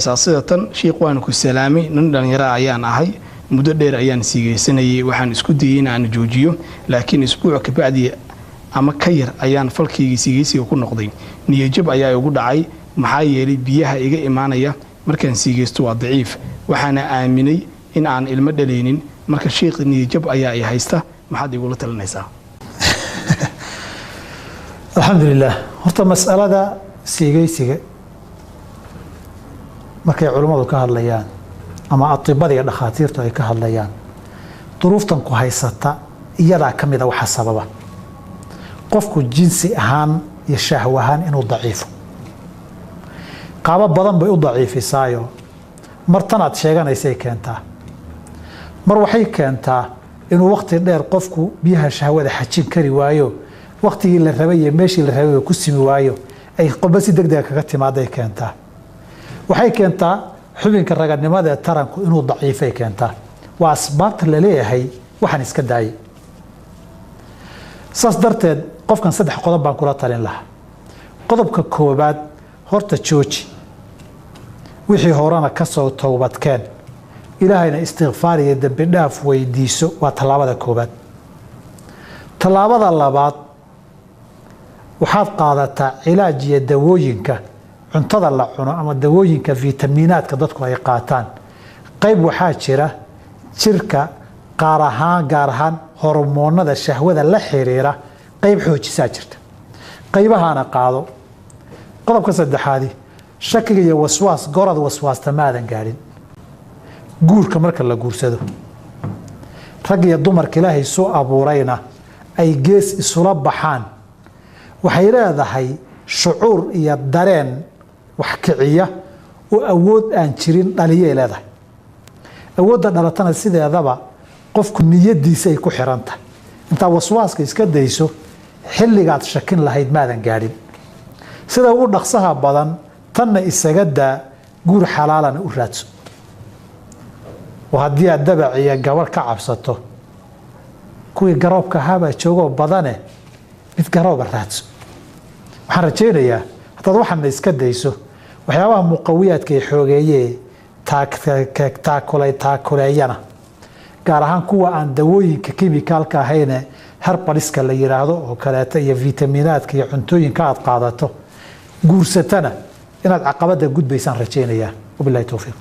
Saasatan sheekh waan ku salaamay nin dhalinyaro ayaan ahay muddo dheer ayaan siigeysanayay waxaan isku dayay in aan joojiyo laakiin isbuuc ka bacdi ama ka yar ayaan falkiyigi siigeysiga ku noqday niyajab ayaa ugu dhacay maxaa yeelay biyaha iga imaanaya markaan siigeysto waa daciif waxaana aaminay in aan ilmo dhaleynin marka sheekh niyajab ayaa ay haysta maxaad igu la talinaysaa alxamdulillaah horta mas'alada siigeysiga markay culimadu ka hadlayaan ama atibada iyo dhakhaatiirtu ay ka hadlayaan duruuftan ku haysata iyada kamida waxa sababa qofku jinsi ahaan iyo shahwa ahaan inuu daciifo qaabo badan bay u daciifisaayo martanaad sheeganaysay keentaa mar waxay keentaa inuu waqti dheer qofku biyaha shahwada xajin kari waayo waqtigii la rabay iyo meeshii la rabay ku simi waayo ay qofba si degdeg kaga timaaday keentaa waxay keentaa xubinka raganimada taranku inuu daciifay keentaa waa asbaabta la leeyahay waxaan iska daayay saas darteed qofkan saddex qodob baan kula talin lahaa qodobka koobaad horta jooji wixii horena ka soo toobadkeen ilaahayna istighfaar iyo dambi dhaaf weydiiso waa tallaabada koobaad tallaabada labaad waxaad qaadataa cilaaj iyo dawooyinka cuntada la cuno ama dawooyinka fiitamiinaadka dadku ay qaataan qayb waxaa jira jirka gaar ahaan hormoonada shahwada la xiriira qayb xoojisaa jirta qaybahaana qaado qodobka saddexaadi shakiga iyo waswaas gorad waswaasta maadan gaadhin guurka marka la guursado rag iyo dumarka ilaahay soo abuurayna ay gees isula baxaan waxay leedahay shucuur iyo dareen wax kiciya oo awood aan jirin dhaliyay leedahay awoodda dhalatana sideedaba qofku niyadiisa ay ku xiran tahay intaa waswaaska iska dayso xilligaad shakin lahayd maadan gaadhin sida ugu dhaqsaha badan tanna isaga daa guur xalaalana u raadso oo haddii aad dabac iyo gabar ka cabsato kuwii garoobka ahaabaa joogoo badane mid garooba raadso waxaan rajaynayaa haddaad waxaana iska dayso waxyaabaha muqawiyaadka ee xoogeeyee taakuleeyana gaar ahaan kuwa aan dawooyinka kimikaalka ahayne herbaliska la yiraahdo oo kaleeto iyo fiitamiinaadka iyo cuntooyinka aad qaadato guursatana inaad caqabada gudbaysaan rajaynayaa wabillahi tawfiiq